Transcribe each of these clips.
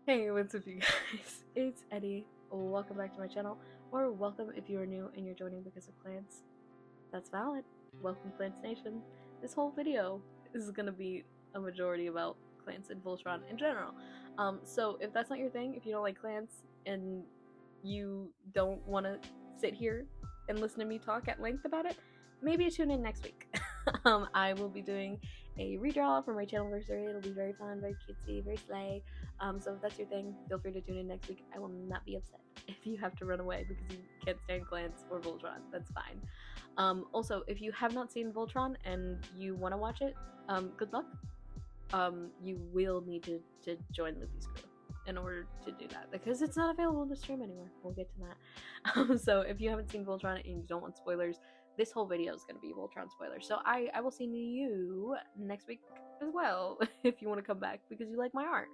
Hey, what's up, you guys? It's Eddie. Welcome back to my channel, or welcome if you are new and you're joining because of Clans. That's valid. Welcome, Clans Nation. This whole video is gonna be a majority about Clans and Voltron in general. So if that's not your thing, if you don't like Clans and you don't want to sit here and listen to me talk at length about it, maybe tune in next week. I will be doing a redraw for my channel anniversary. It'll be very fun, very cutesy, very slay. So if that's your thing, feel free to tune in next week. I will not be upset if you have to run away because you can't stand Clans or Voltron. That's fine. Also, if you have not seen Voltron and you want to watch it, good luck. You will need to join Luffy's crew in order to do that because it's not available in the stream anywhere. We'll get to that. So if you haven't seen Voltron and you don't want spoilers, this whole video is going to be Voltron spoilers. So I will see you next week as well if you want to come back because you like my art.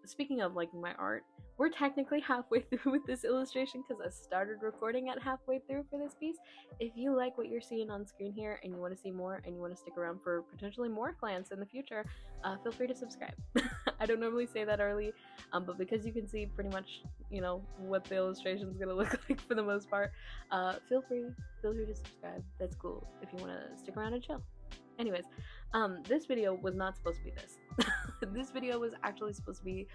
Speaking of liking my art, we're technically halfway through with this illustration because I started recording at halfway through for this piece. If you like what you're seeing on screen here and you want to see more and you want to stick around for potentially more clans in the future, feel free to subscribe. I don't normally say that early, but because you can see pretty much, you know, what the illustration is going to look like for the most part, feel free to subscribe. That's cool if you want to stick around and chill. Anyways, this video was not supposed to be this. This video was actually supposed to be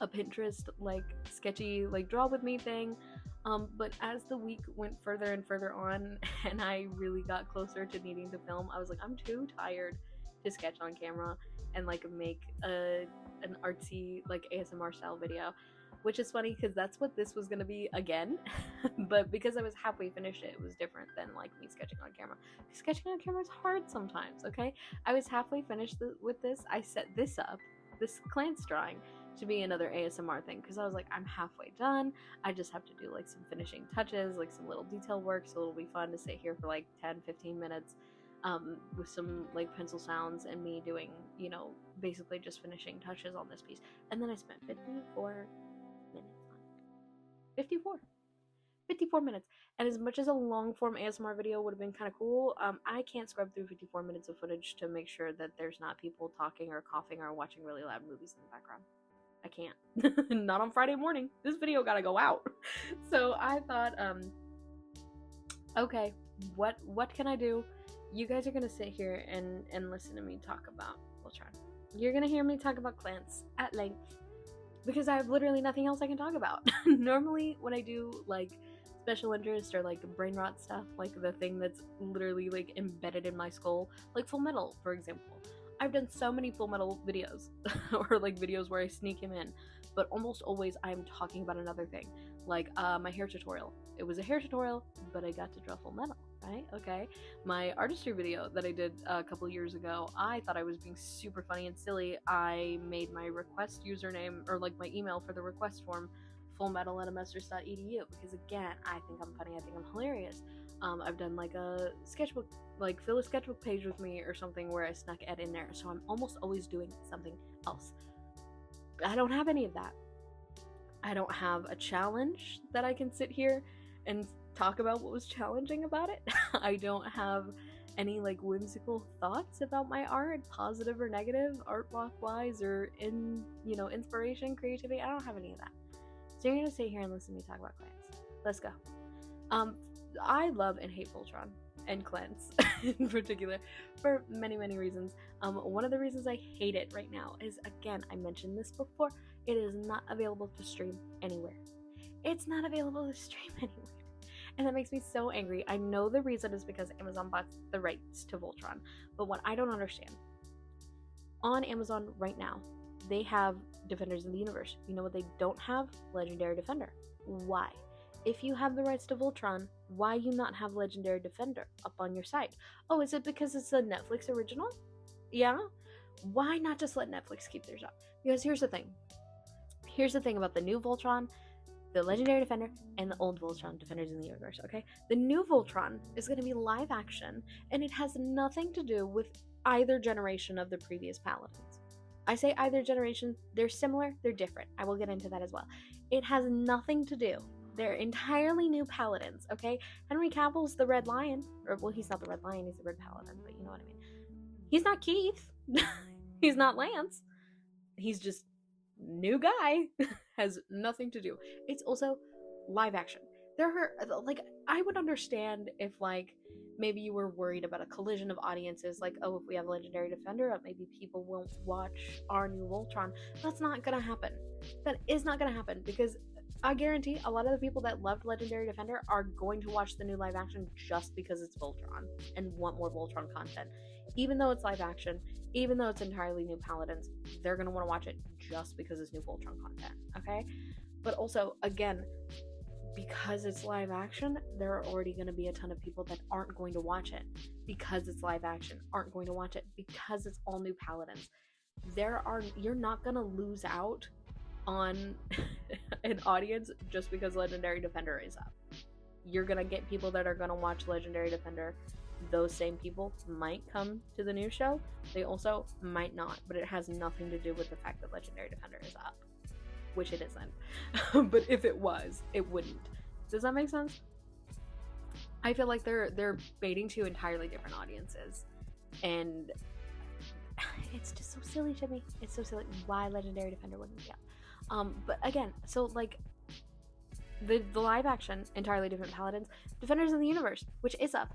a Pinterest like sketchy like draw with me thing, but as the week went further and further on and I really got closer to needing to film, I was like, I'm too tired to sketch on camera and like make an artsy like ASMR style video, which is funny because that's what this was gonna be again. But because I was halfway finished, it was different than like me sketching on camera. Sketching on camera is hard sometimes. Okay, I was halfway finished with this. I set this up, this Clans drawing, to be another ASMR thing because I was like, I'm halfway done. I just have to do like some finishing touches, like some little detail work, so it'll be fun to sit here for like 10-15 minutes with some like pencil sounds and me doing, you know, basically just finishing touches on this piece. And then I spent 54 minutes on it. 54 minutes. And as much as a long form ASMR video would have been kind of cool, I can't scrub through 54 minutes of footage to make sure that there's not people talking or coughing or watching really loud movies in the background. I can't. Not on Friday morning. This video gotta go out. So I thought, okay, what can I do? You guys are gonna sit here and listen to me talk about Voltron. You're gonna hear me talk about Clans at length because I have literally nothing else I can talk about. Normally when I do like special interest or like brain rot stuff, like the thing that's literally like embedded in my skull, like Full Metal, for example. I've done so many Full Metal videos or like videos where I sneak him in, but almost always I'm talking about another thing, like my hair tutorial. It was a hair tutorial, but I got to draw Full Metal, right? Okay. My artistry video that I did a couple years ago, I thought I was being super funny and silly. I made my request username or like my email for the request form fullmetal@mesters.edu because again, I think I'm funny, I think I'm hilarious. I've done like a sketchbook, like fill a sketchbook page with me or something where I snuck Ed in there, so I'm almost always doing something else. I don't have any of that. I don't have a challenge that I can sit here and talk about what was challenging about it. I don't have any like whimsical thoughts about my art, positive or negative, art block wise or in, you know, inspiration, creativity. I don't have any of that. So you're gonna sit here and listen to me talk about Clans. Let's go. I love and hate Voltron and Clans in particular for many reasons. One of the reasons I hate it right now is, again, I mentioned this before, it is not available to stream anywhere. It's not available to stream anywhere. And that makes me so angry. I know the reason is because Amazon bought the rights to Voltron, but what I don't understand, on Amazon right now, they have Defenders in the Universe. You know what they don't have? Legendary Defender. Why? If you have the rights to Voltron, why you not have Legendary Defender up on your site? Oh, is it because it's a Netflix original? Yeah? Why not just let Netflix keep theirs up? Because here's the thing. Here's the thing about the new Voltron, the Legendary Defender, and the old Voltron, Defenders in the Universe, okay? The new Voltron is going to be live action, and it has nothing to do with either generation of the previous Paladins. I say either generation, they're similar, they're different. I will get into that as well. It has nothing to do. They're entirely new paladins, okay? Henry Cavill's the Red Lion. Or, well, he's not the Red Lion, he's the Red Paladin, but you know what I mean. He's not Keith. He's not Lance. He's just new guy has nothing to do. It's also live action. There are, like, I would understand if, like, maybe you were worried about a collision of audiences, like, oh, if we have a legendary defender up, maybe people won't watch our new Voltron. That's not gonna happen. That is not gonna happen, because I guarantee a lot of the people that loved Legendary Defender are going to watch the new live action just because it's Voltron and want more Voltron content. Even though it's live action, even though it's entirely new paladins, they're going to want to watch it just because it's new Voltron content, okay? But also, again, because it's live action, there are already going to be a ton of people that aren't going to watch it because it's live action, aren't going to watch it because it's all new paladins. You're not going to lose out on an audience just because Legendary Defender is up. You're gonna get people that are gonna watch Legendary Defender. Those same people might come to the new show. They also might not, but it has nothing to do with the fact that Legendary Defender is up, which it isn't. But if it was, it wouldn't. Does that make sense? I feel like they're baiting two entirely different audiences, and it's just so silly to me. It's so silly. Why Legendary Defender wouldn't be up? But again, so like the live action, entirely different paladins, Defenders of the Universe, which is up,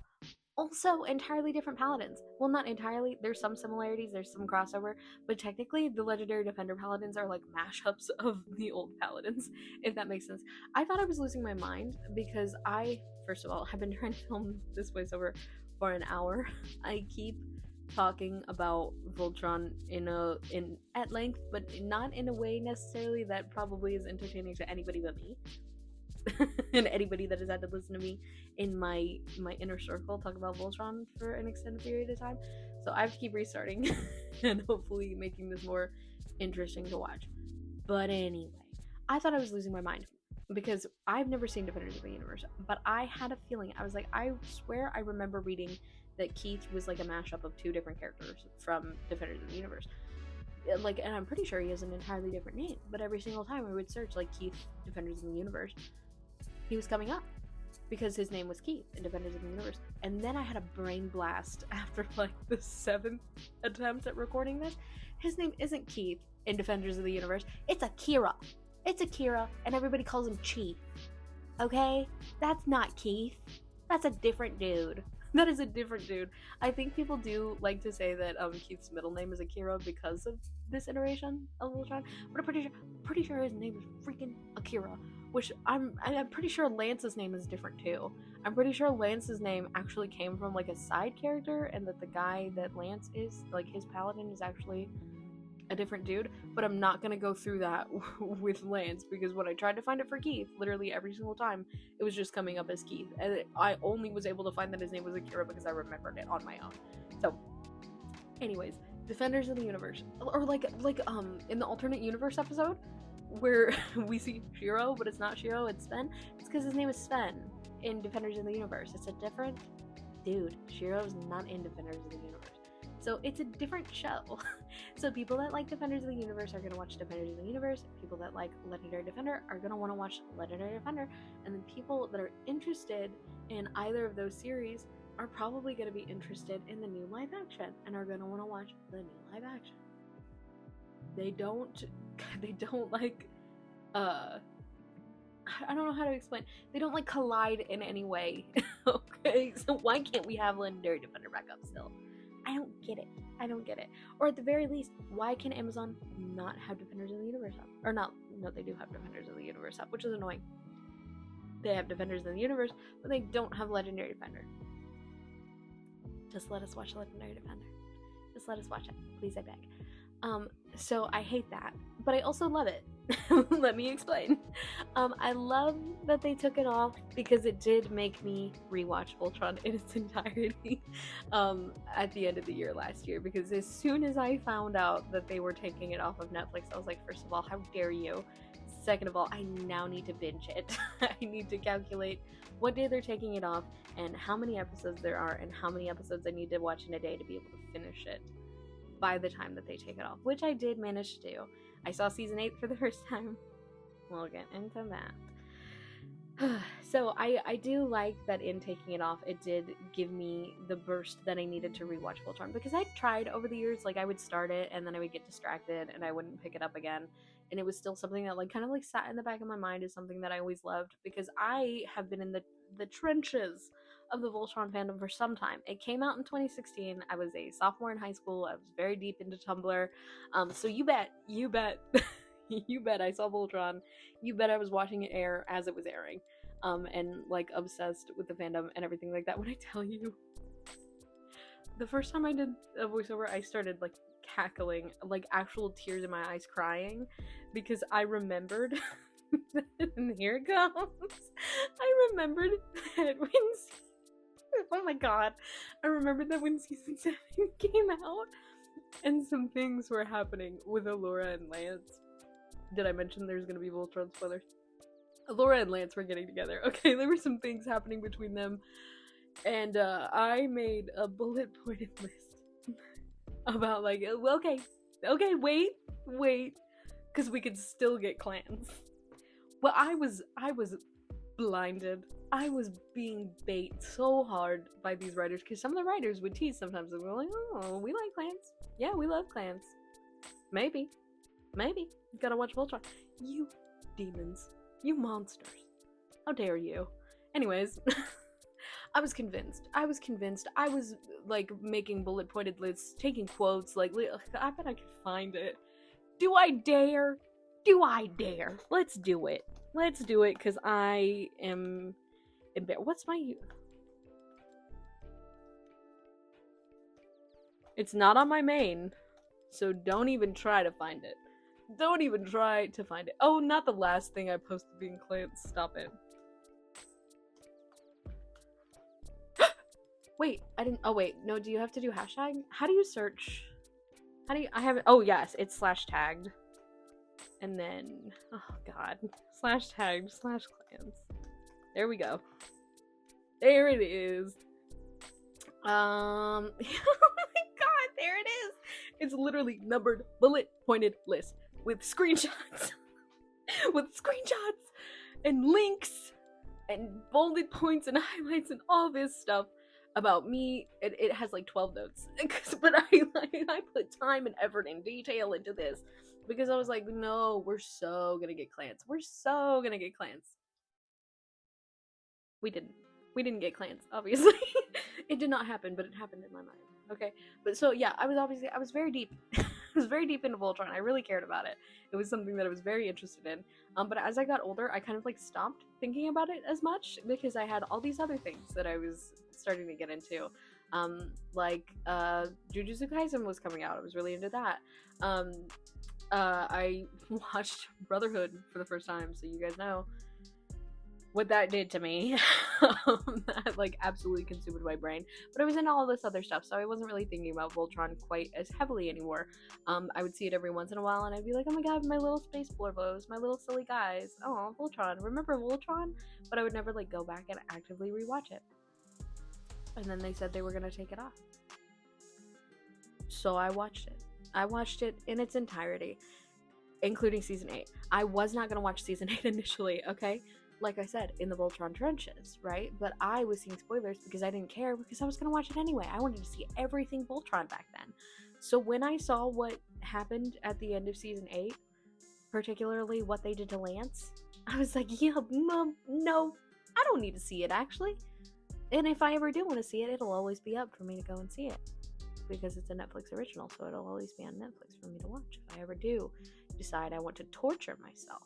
also entirely different paladins. Well, not entirely, there's some similarities, there's some crossover, but technically the Legendary Defender paladins are like mashups of the old paladins, if that makes sense. I thought I was losing my mind because I, first of all, have been trying to film this voiceover for an hour. I keep talking about Voltron at length, but not in a way necessarily that probably is entertaining to anybody but me. And anybody that has had to listen to me in my inner circle talk about Voltron for an extended period of time. So I have to keep restarting and hopefully making this more interesting to watch. But anyway, I thought I was losing my mind because I've never seen Defenders of the Universe, but I had a feeling. I was like, I swear I remember reading that Keith was like a mashup of two different characters from Defenders of the Universe. Like, and I'm pretty sure he has an entirely different name, but every single time we would search like Keith Defenders of the Universe, he was coming up because his name was Keith in Defenders of the Universe. And then I had a brain blast after like the 7th attempt at recording this. His name isn't Keith in Defenders of the Universe, it's Akira. It's Akira, and everybody calls him Chief. Okay? That's not Keith. That's a different dude. That is a different dude. I think people do like to say that Keith's middle name is Akira because of this iteration of Voltron, but I'm pretty sure his name is freaking Akira. Which I'm pretty sure Lance's name is different too. I'm pretty sure Lance's name actually came from like a side character, and that the guy that Lance is, like his paladin, is actually a different dude. But I'm not gonna go through that with Lance, because when I tried to find it for Keith, literally every single time it was just coming up as Keith, and I only was able to find that his name was Akira because I remembered it on my own. So anyways, Defenders of the Universe, or like in the alternate universe episode where we see Shiro, but it's not Shiro, it's Sven. It's because his name is Sven in Defenders of the Universe. It's a different dude. Shiro's not in Defenders of the Universe. So it's a different show. So people that like Defenders of the Universe are going to watch Defenders of the Universe. People that like Legendary Defender are going to want to watch Legendary Defender. And then people that are interested in either of those series are probably going to be interested in the new live action and are going to want to watch the new live action. They don't like, I don't know how to explain. They don't like collide in any way. Okay, so why can't we have Legendary Defender back up still? I don't get it. Or at the very least, why can Amazon not have Defenders of the Universe up? Or not, no, they do have Defenders of the Universe up, which is annoying. They have Defenders of the Universe, but they don't have Legendary Defender. Just let us watch Legendary Defender. Just let us watch it. Please, I beg. So I hate that, but I also love it. Let me explain. I love that they took it off because it did make me rewatch Voltron in its entirety at the end of the year last year, because as soon as I found out that they were taking it off of Netflix, I was like, first of all, how dare you? Second of all, I now need to binge it. I need to calculate what day they're taking it off and how many episodes there are and how many episodes I need to watch in a day to be able to finish it by the time that they take it off, which I did manage to do. I saw season 8 for the first time. We'll get into that. So I do like that in taking it off, it did give me the burst that I needed to rewatch Voltron, because I tried over the years, like I would start it and then I would get distracted and I wouldn't pick it up again, and it was still something that like kind of like sat in the back of my mind as something that I always loved, because I have been in the trenches of the Voltron fandom for some time. It came out in 2016. I was a sophomore in high school. I was very deep into Tumblr. So you bet you bet I saw Voltron. You bet I was watching it air as it was airing. And like obsessed with the fandom and everything like that. When I tell you, the first time I did a voiceover, I started like cackling, like actual tears in my eyes, crying, because I remembered. And here it comes. I remembered that when oh my god, I remembered that when season 7 came out, and some things were happening with Allura and Lance. Did I mention there's gonna be Voltron spoilers? Allura and Lance were getting together. Okay, there were some things happening between them, and I made a bullet-pointed list about like, okay, wait, because we could still get clans. Well, I was blinded. I was being bait so hard by these writers, because some of the writers would tease sometimes, and we're like, oh, we like clans. Yeah, we love clans. Maybe. You gotta watch Voltron. You demons. You monsters. How dare you? Anyways, I was convinced. I was like making bullet pointed lists, taking quotes, like, I bet I could find it. Do I dare? Let's do it, because I am embarrassed. What's my... It's not on my main, so don't even try to find it. Oh, not the last thing I posted being Clans. Stop it. Wait, I didn't... Oh, wait. No, do you have to do hashtag? How do you search? I haven't... Oh, yes. It's /tagged. And then... Oh, God. /tagged /clans. There we go. There it is. Oh, my God. There it is. It's literally numbered bullet pointed list. With screenshots, and links, and bolded points and highlights and all this stuff about me. It has like 12 notes, but I put time and effort and detail into this, because I was like, no, we're so gonna get clans. We didn't get clans, obviously. It did not happen, but it happened in my mind. Okay, but so yeah, I was very deep. I was very deep into Voltron. I really cared about it. It was something that I was very interested in. But as I got older, I kind of like stopped thinking about it as much, because I had all these other things that I was starting to get into. Like Jujutsu Kaisen was coming out. I was really into that. I watched Brotherhood for the first time, so you guys know what that did to me. That like absolutely consumed my brain. But I was into all this other stuff, so I wasn't really thinking about Voltron quite as heavily anymore. I would see it every once in a while, and I'd be like, oh my god, my little space blorbos, my little silly guys. Oh, Voltron. Remember Voltron? But I would never like go back and actively rewatch it. And then they said they were gonna take it off. So I watched it. I watched it in its entirety, including season 8. I was not gonna watch season 8 initially, okay? Like I said, in the Voltron trenches, right? But I was seeing spoilers because I didn't care, because I was going to watch it anyway. I wanted to see everything Voltron back then. So when I saw what happened at the end of season 8, particularly what they did to Lance, I was like, yeah, no, I don't need to see it, actually. And if I ever do want to see it, it'll always be up for me to go and see it, because it's a Netflix original, so it'll always be on Netflix for me to watch if I ever do decide I want to torture myself.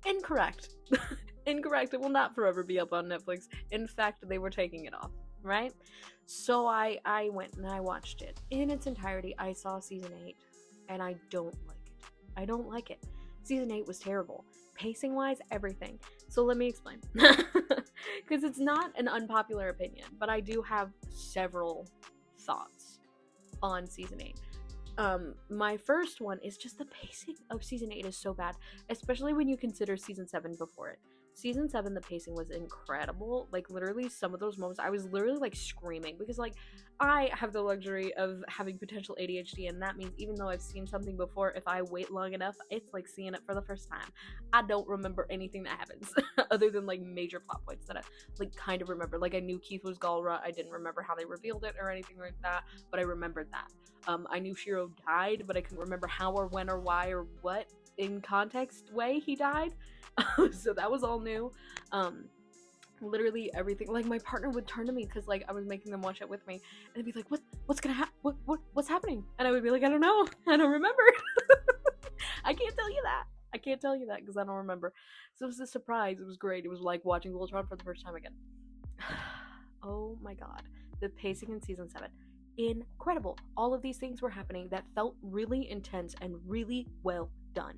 Incorrect. Incorrect. It will not forever be up on Netflix. In fact, they were taking it off, right? So I went and I watched it in its entirety. I saw season 8, and I don't like it. Season 8 was terrible. Pacing wise, everything. So let me explain. Because it's not an unpopular opinion, but I do have several thoughts on season 8. My first one is just the pacing of season 8 is so bad, especially when you consider season 7 before it. Season 7, the pacing was incredible. Like, literally, some of those moments, I was literally, like, screaming. Because, like, I have the luxury of having potential ADHD, and that means even though I've seen something before, if I wait long enough, it's like seeing it for the first time. I don't remember anything that happens, other than, like, major plot points that I, like, kind of remember. Like, I knew Keith was Galra. I didn't remember how they revealed it or anything like that, but I remembered that. I knew Shiro died, but I couldn't remember how or when or why or what in context way he died. So that was all new. Literally everything. Like, my partner would turn to me because, like, I was making them watch it with me, and they'd be like, what's gonna happen? What's happening? And I would be like, I don't know. I don't remember. I can't tell you that. I can't tell you that because I don't remember. So it was a surprise. It was great. It was like watching Voltron for the first time again. Oh my god. The pacing in season 7. Incredible. All of these things were happening that felt really intense and really well done.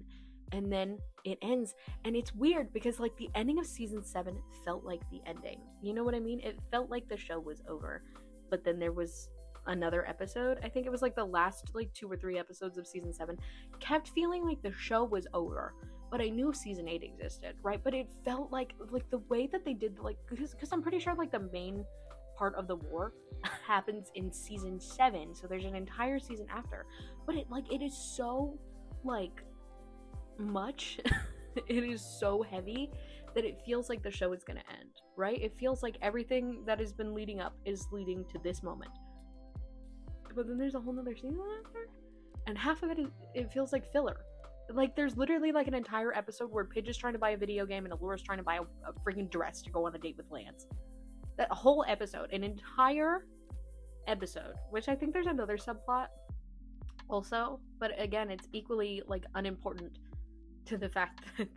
And then it ends, and it's weird because, like, the ending of season 7 felt like the ending. You know what I mean? It felt like the show was over, but then there was another episode. I think it was like the last, like, 2 or 3 episodes of season 7 kept feeling like the show was over, but I knew season 8 existed, right? But it felt like the way that they did, like, because I'm pretty sure, like, the main part of the war happens in season 7, so there's an entire season after, but it is so, like, much it is so heavy that it feels like the show is gonna end, right? It feels like everything that has been leading up is leading to this moment, but then there's a whole nother season after, and half of it feels like filler. Like, there's literally, like, an entire episode where Pidge is trying to buy a video game and Allura's trying to buy a freaking dress to go on a date with Lance. That whole episode, an entire episode, which I think there's another subplot also, but again, it's equally, like, unimportant to the fact that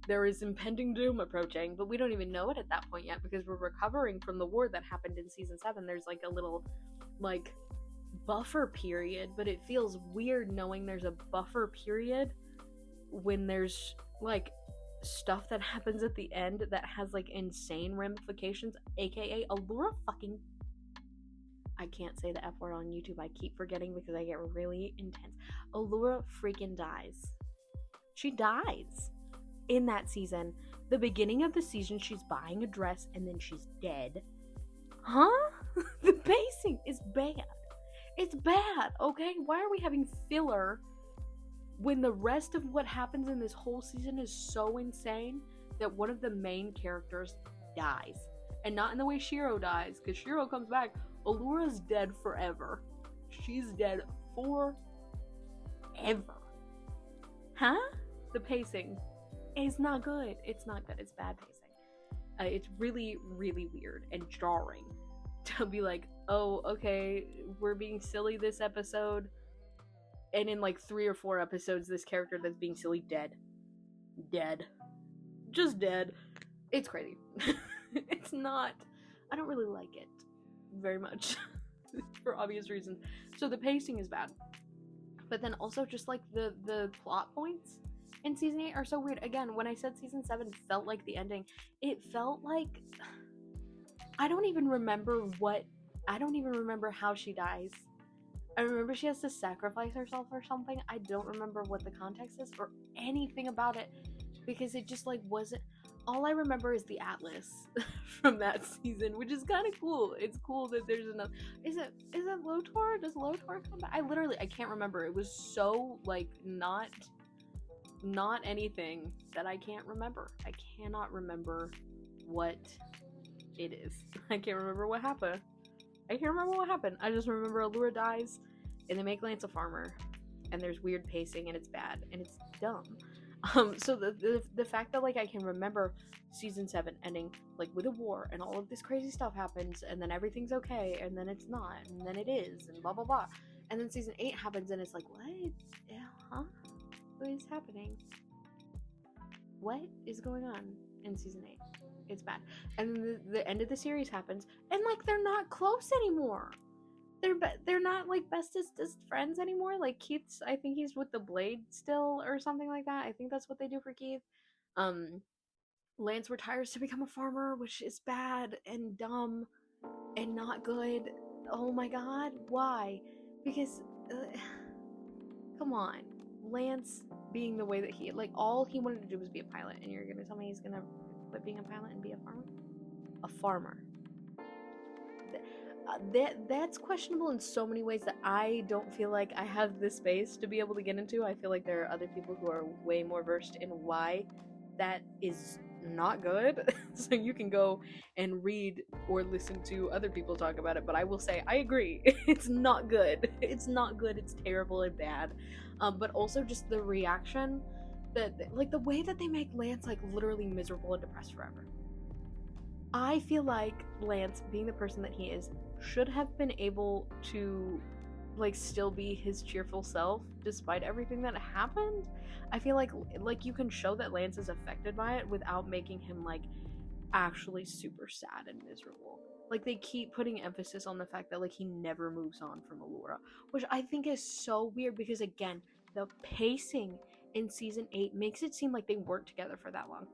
there is impending doom approaching, but we don't even know it at that point yet because we're recovering from the war that happened in season 7. There's, like, a little, like, buffer period, but it feels weird knowing there's a buffer period when there's, like, stuff that happens at the end that has, like, insane ramifications, aka Allura fucking... I can't say the F word on YouTube. I keep forgetting because I get really intense. Allura freaking dies. She dies in that season. The beginning of the season, she's buying a dress and then she's dead. Huh? The pacing is bad. It's bad, okay? Why are we having filler when the rest of what happens in this whole season is so insane that one of the main characters dies? And not in the way Shiro dies, because Shiro comes back. Allura's dead forever. She's dead forever. Huh? The pacing is not good. It's not good. It's bad pacing. It's really, really weird and jarring to be like, oh, okay, we're being silly this episode, and in, like, 3 or 4 episodes, this character that's being silly dead. Just dead. It's crazy. It's not... I don't really like it very much for obvious reasons. So the pacing is bad. But then also just, like, the plot points in season 8 are so weird. Again, when I said season 7 felt like the ending, it felt like... I don't even remember how she dies. I remember she has to sacrifice herself or something. I don't remember what the context is or anything about it, because it just, like, wasn't... All I remember is the Atlas from that season, which is kind of cool. It's cool that there's another... Is it Lotor? Does Lotor come back? I can't remember. It was so, like, not anything that I can't remember. I cannot remember what it is. I can't remember what happened. I just remember Allura dies, and they make Lance a farmer, and there's weird pacing, and it's bad, and it's dumb. So the fact that, like, I can remember season 7 ending, like, with a war, and all of this crazy stuff happens, and then everything's okay, and then it's not, and then it is, and blah blah blah, and then season 8 happens, and it's like, what? Huh? What is happening? What is going on in season 8? It's bad. And then the end of the series happens, and, like, they're not close anymore. They're not, like, bestest friends anymore. Like, Keith's, I think he's with the Blade still or something like that. I think that's what they do for Keith. Lance retires to become a farmer, which is bad and dumb and not good. Oh my god, why? Because come on. Lance being the way that he, like, all he wanted to do was be a pilot, and you're gonna tell me he's gonna quit being a pilot and be a farmer? A farmer. That's questionable in so many ways that I don't feel like I have the space to be able to get into. I feel like there are other people who are way more versed in why that is not good. So you can go and read or listen to other people talk about it, but I will say I agree. It's not good. It's not good. It's terrible and bad. But also just the reaction that, like, the way that they make Lance, like, literally miserable and depressed forever. I feel like Lance, being the person that he is, should have been able to, like, still be his cheerful self despite everything that happened. I feel like you can show that Lance is affected by it without making him, like, actually super sad and miserable. Like, they keep putting emphasis on the fact that, like, he never moves on from Allura, which I think is so weird because, again, the pacing in season 8 makes it seem like they weren't together for that long.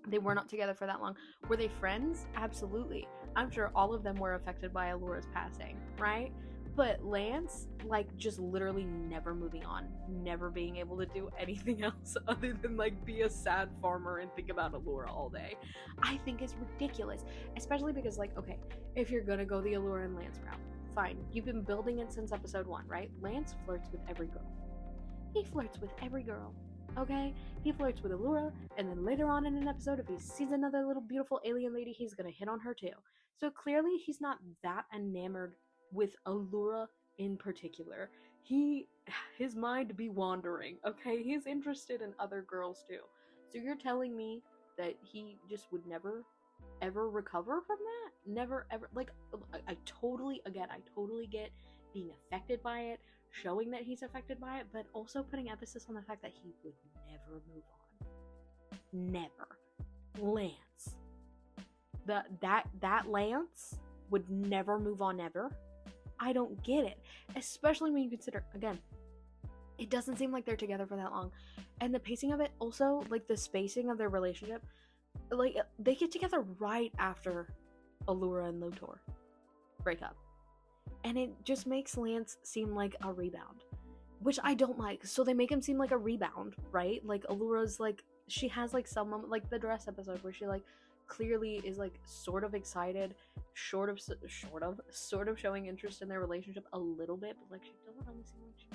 They were not together for that long. Were they friends? Absolutely. I'm sure all of them were affected by Allura's passing, right? But Lance, like, just literally never moving on, never being able to do anything else other than, like, be a sad farmer and think about Allura all day, I think is ridiculous. Especially because, like, okay, if you're gonna go the Allura and Lance route, fine. You've been building it since episode 1, right? Lance flirts with every girl. He flirts with every girl. Okay? He flirts with Allura, and then later on in an episode, if he sees another little beautiful alien lady, he's gonna hit on her too. So clearly he's not that enamored with Allura in particular. His mind be wandering, okay? He's interested in other girls too. So you're telling me that he just would never, ever recover from that? Never, ever, like, I totally get being affected by it, showing that he's affected by it, but also putting emphasis on the fact that he would never move on. Never. Lance. That Lance would never move on ever. I don't get it. Especially when you consider, again, it doesn't seem like they're together for that long. And the pacing of it, also, like, the spacing of their relationship, like, they get together right after Allura and Lotor break up. And it just makes Lance seem like a rebound, which I don't like. So they make him seem like a rebound, right? Like, Allura's, like, she has, like, some moment, like the dress episode where she, like, clearly is, like, sort of excited, sort of showing interest in their relationship a little bit, but, like, she doesn't really seem like she...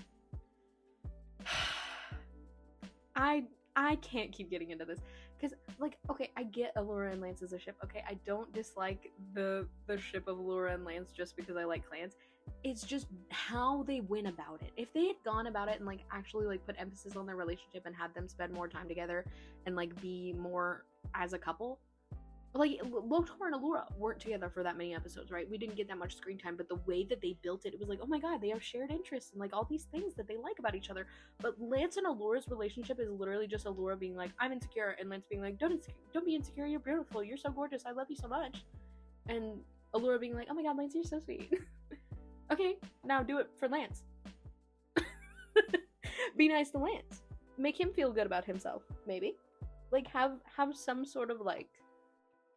I can't keep getting into this, because, like, okay, I get Allura and Lance as a ship, okay, I don't dislike the ship of Allura and Lance just because I like clans. It's just how they went about it. If they had gone about it and, like, actually, like, put emphasis on their relationship and had them spend more time together and, like, be more as a couple, like, Lotor and Allura weren't together for that many episodes, right? We didn't get that much screen time, but the way that they built it, it was like, oh my god, they have shared interests and, like, all these things that they like about each other. But Lance and Allura's relationship is literally just Allura being like, I'm insecure, and Lance being like, don't be insecure, you're beautiful, you're so gorgeous, I love you so much. And Allura being like, oh my god, Lance, you're so sweet. Okay, now do it for Lance. Be nice to Lance. Make him feel good about himself, maybe. Like, have some sort of, like,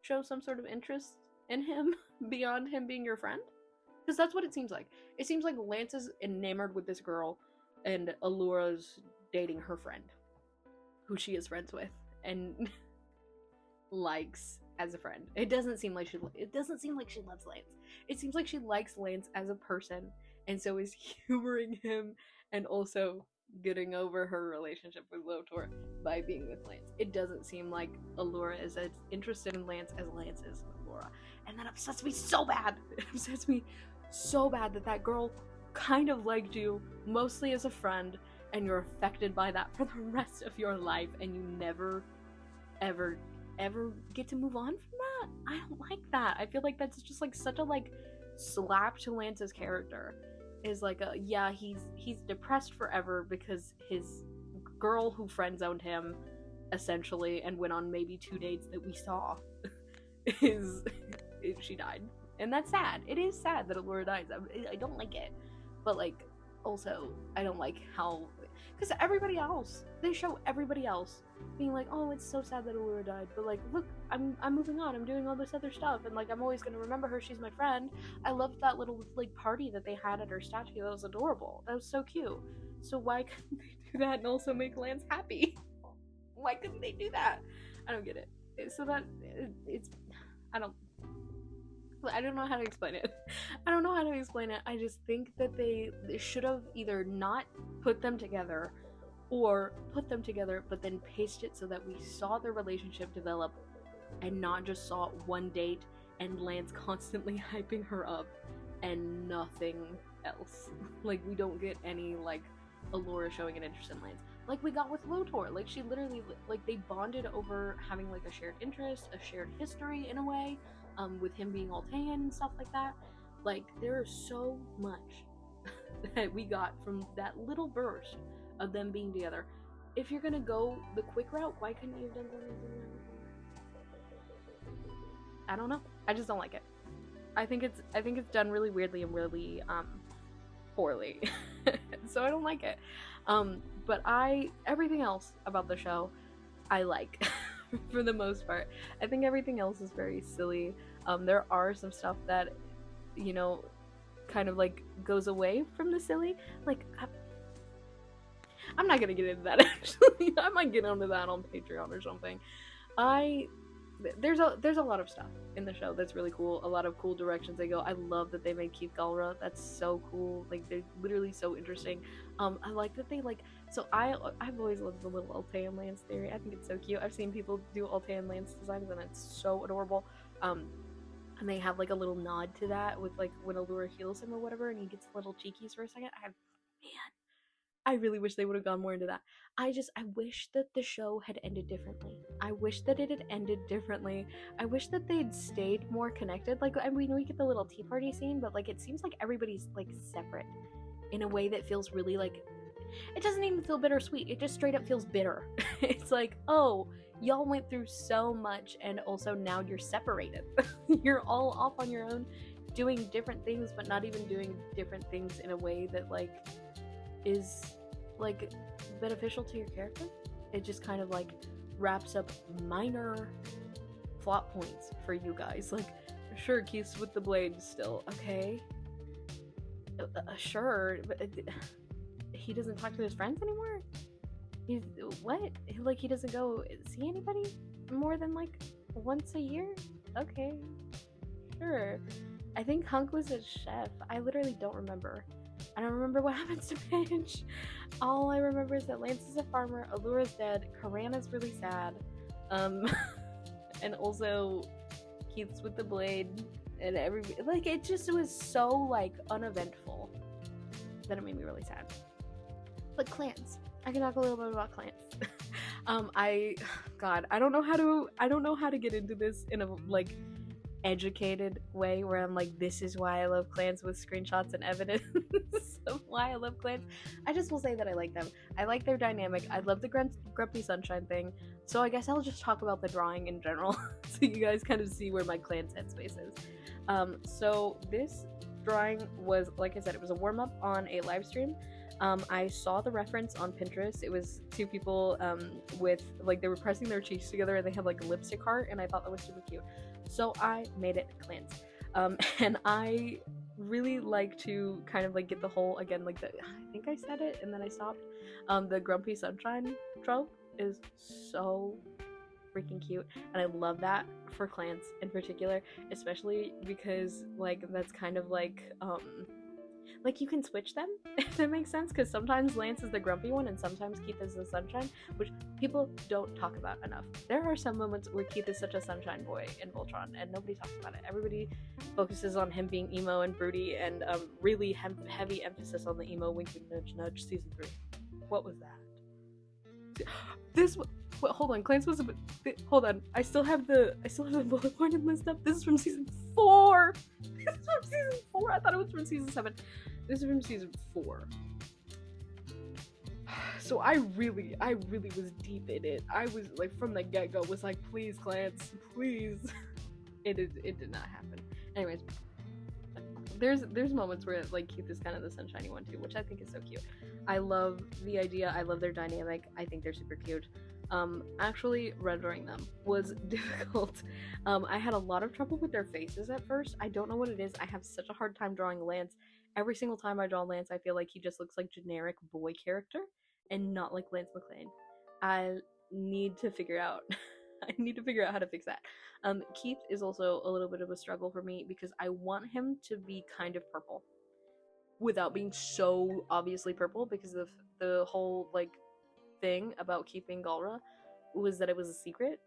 show some sort of interest in him beyond him being your friend, because that's what it seems like. It seems like Lance is enamored with this girl and Allura's dating her friend who she is friends with and likes as a friend. It doesn't seem like she loves Lance. It seems like she likes Lance as a person and so is humoring him and also getting over her relationship with Lotor by being with Lance. It doesn't seem like Allura is as interested in Lance as Lance is in Allura. And that upsets me so bad. It upsets me so bad that girl kind of liked you, mostly as a friend, and you're affected by that for the rest of your life, and you never, ever get to move on from that? I don't like that. I feel like that's just, like, such a, like, slap to Lance's character. Is like, yeah, he's depressed forever because his girl who friend-zoned him, essentially, and went on maybe 2 dates that we saw, she died. And that's sad. It is sad that Allura dies. I don't like it. But, like, also, I don't like how... Because everybody else, they show everybody else being like, oh, it's so sad that Allura died, but, like, look, I'm moving on, I'm doing all this other stuff, and, like, I'm always gonna remember her, she's my friend. I loved that little, like, party that they had at her statue. That was adorable. That was so cute. So why couldn't they do that and also make Lance happy? Why couldn't they do that? I don't get it. So that it's I don't know how to explain it. I don't know how to explain it. I just think that they should have either not put them together or put them together but then paste it so that we saw their relationship develop and not just saw one date and Lance constantly hyping her up and nothing else. Like, we don't get any, like, Allura showing an interest in Lance. Like we got with Lotor. Like, she literally, like, they bonded over having, like, a shared interest, a shared history in a way, with him being Altean and stuff like that. Like, there is so much that we got from that little burst of them being together. If you're gonna go the quick route, why couldn't you have done something before? I don't know. I just don't like it. I think it's done really weirdly and really poorly. So I don't like it. But everything else about the show I like for the most part. I think everything else is very silly. There are some stuff that, you know, kind of like goes away from the silly. Like, I'm not gonna get into that actually. I might get onto that on Patreon or something. There's a lot of stuff in the show that's really cool. A lot of cool directions they go. I love that they made Keith Galra. That's so cool. Like, they're literally so interesting. I like that they so I've always loved the little Altean Lance theory. I think it's so cute. I've seen people do Altean Lance designs and it's so adorable. And they have like a little nod to that with like when Allura heals him or whatever and he gets little cheekies for a second. I really wish they would have gone more into that. I wish that the show had ended differently. I wish that it had ended differently. I wish that they'd stayed more connected. Like, I mean, we get the little tea party scene, but like, it seems like everybody's like separate in a way that feels really like, it doesn't even feel bittersweet. It just straight up feels bitter. It's like, oh, y'all went through so much and also now you're separated. You're all off on your own doing different things, but not even doing different things in a way that like is like beneficial to your character. It just kind of like wraps up minor plot points for you guys. Like, sure, Keith's with the blade still, okay, sure, but he doesn't talk to his friends anymore. He's what? Like, he doesn't go see anybody more than like once a year? Okay, sure. I think Hunk was a chef. I literally don't remember. I don't remember what happens to Paige. All I remember is that Lance is a farmer, Allura's dead, Karana's really sad, and also Keith's with the blade, and like, it just was so like uneventful that it made me really sad. But KLANCE, I can talk a little bit about KLANCE. I don't know how to get into this in a like educated way where I'm like, this is why I love KLANCE with screenshots and evidence of why I love KLANCE. I just will say that I like them. I like their dynamic. I love the Grumpy Sunshine thing. So I guess I'll just talk about the drawing in general so you guys kind of see where my KLANCE headspace is. So this drawing was, like I said, it was a warm-up on a live stream. I saw the reference on Pinterest. It was two people with, like, they were pressing their cheeks together and they had like a lipstick heart, and I thought that was super cute. So I made it KLANCE. And I really like to kind of like get the whole, again, like I think I said it and then I stopped. The Grumpy Sunshine trope is so freaking cute, and I love that for KLANCE in particular, especially because like that's kind of like you can switch them, if that makes sense, because sometimes Lance is the grumpy one and sometimes Keith is the sunshine, which people don't talk about enough. There are some moments where Keith is such a sunshine boy in Voltron and nobody talks about it. Everybody focuses on him being emo and broody, and really heavy emphasis on the emo wink wink nudge nudge season 3. What was that? Wait, hold on, KLANCE was hold on. I still have the bullet pointed list up. This is from season 4. This is from season 4. I thought it was from season 7. This is from season 4. So I really was deep in it. I was like, from the get-go was like, please KLANCE, please. It did not happen. Anyways, there's moments where like Keith is kind of the sunshiny one too, which I think is so cute. I love the idea. I love their dynamic. I think they're super cute. Actually rendering them was difficult. I had a lot of trouble with their faces at first. I don't know what it is. I have such a hard time drawing Lance. Every single time I draw Lance, I feel like he just looks like generic boy character. and not like Lance McLean. I need to figure out I need to figure out how to fix that. Keith is also a little bit of a struggle for me because I want him to be kind of purple without being so obviously purple, because of the whole like thing about Keith being Galra was that it was a secret.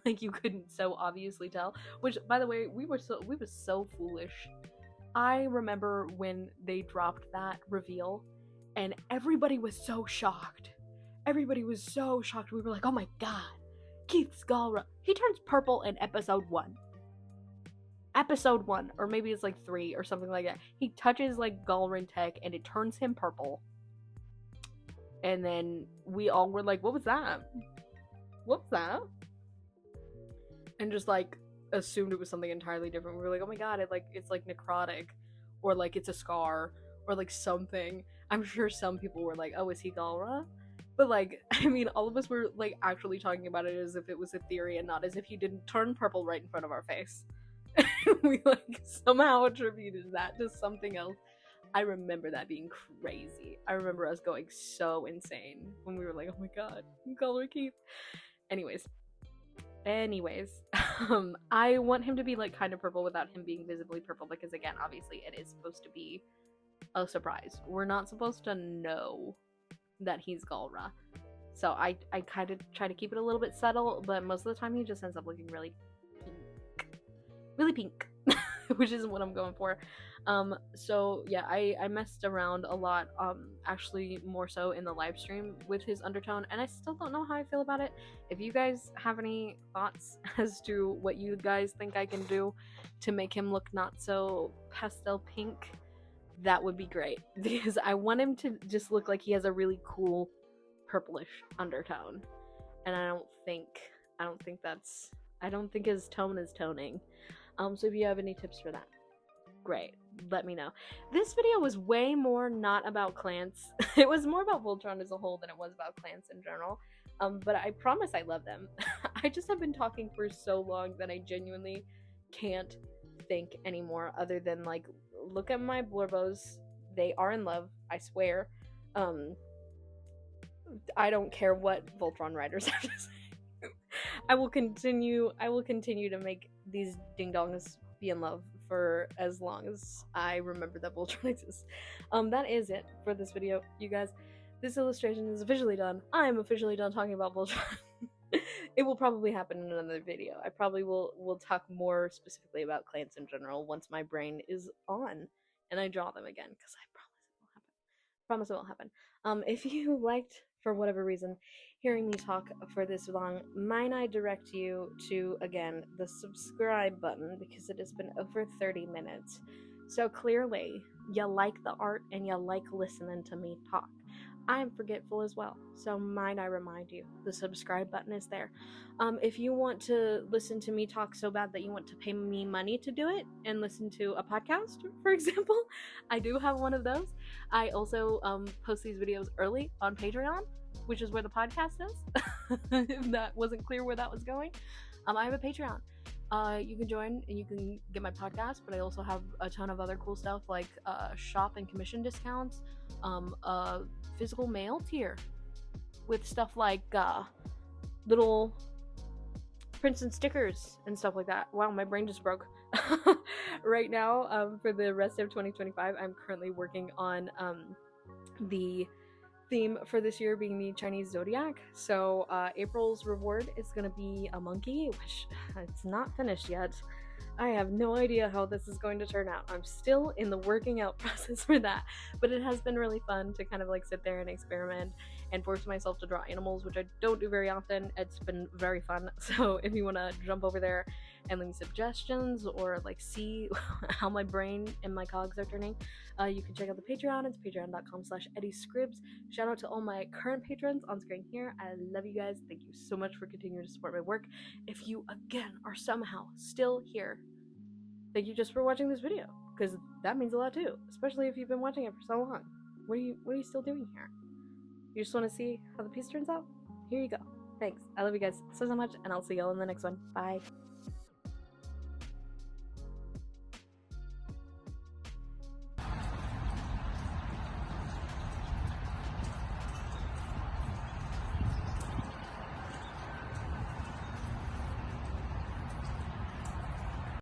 Like you couldn't so obviously tell, which by the way, we were so foolish. I remember when they dropped that reveal and everybody was so shocked. Everybody was so shocked. We were like, oh my god, Keith's Galra. He turns purple in episode 1. Episode 1, or maybe it's like 3 or something like that. He touches like Galrin tech and it turns him purple. And then we all were like, what was that? What was that? And just like assumed it was something entirely different. We were like, oh my god, it's like necrotic, or like it's a scar, or like something. I'm sure some people were like, oh, is he Galra? But like, I mean, all of us were like actually talking about it as if it was a theory and not as if he didn't turn purple right in front of our face. We like somehow attributed that to something else. I remember that being crazy. I remember us going so insane when we were like, oh my god, Galra Keith. Anyways, I want him to be like kind of purple without him being visibly purple, because again, obviously it is supposed to be a surprise. We're not supposed to know that he's Galra. So I kind of try to keep it a little bit subtle, but most of the time he just ends up looking really pink, which isn't what I'm going for. So yeah, I messed around a lot, actually more so in the live stream with his undertone, and I still don't know how I feel about it. If you guys have any thoughts as to what you guys think I can do to make him look not so pastel pink, that would be great, because I want him to just look like he has a really cool purplish undertone, and I don't think his tone is toning. So if you have any tips for that, great, let me know. This video was way more not about Clans. It was more about Voltron as a whole than it was about Clans in general. But I promise I love them. I just have been talking for so long that I genuinely can't think anymore, other than like, look at my Blorbos. They are in love, I swear. I don't care what Voltron writers have to say. I will continue to make these ding dongs be in love for as long as I remember that Voltron exists. That is it for this video, you guys. This illustration is officially done. I am officially done talking about Voltron. It will probably happen in another video. I probably will talk more specifically about Clans in general once my brain is on and I draw them again, because I promise it will happen. If you liked, for whatever reason, hearing me talk for this long, might I direct you to, again, the subscribe button, because it has been over 30 minutes. So clearly, you like the art and you like listening to me talk. I am forgetful as well, so might I remind you, the subscribe button is there. If you want to listen to me talk so bad that you want to pay me money to do it and listen to a podcast, for example, I do have one of those. I also post these videos early on Patreon, which is where the podcast is. If that wasn't clear where that was going, I have a Patreon. You can join and you can get my podcast, but I also have a ton of other cool stuff like shop and commission discounts, physical mail tier with stuff like little prints and stickers and stuff like that. Wow, my brain just broke. Right now, for the rest of 2025, I'm currently working on the theme for this year being the Chinese zodiac. So April's reward is going to be a monkey, which it's not finished yet. I have no idea how this is going to turn out. I'm still in the working out process for that, but it has been really fun to kind of like sit there and experiment and force myself to draw animals, which I don't do very often. It's been very fun. So if you want to jump over there and leave me suggestions or like see how my brain and my cogs are turning, you can check out the Patreon. It's patreon.com/EddieScribs. Shout out to all my current patrons on screen here. I love you guys. Thank you so much for continuing to support my work. If you again are somehow still here, thank you just for watching this video, because that means a lot too, especially if you've been watching it for so long. What are you still doing here? You just want to see how the piece turns out? Here you go. Thanks. I love you guys so much, and I'll see y'all in the next one. Bye.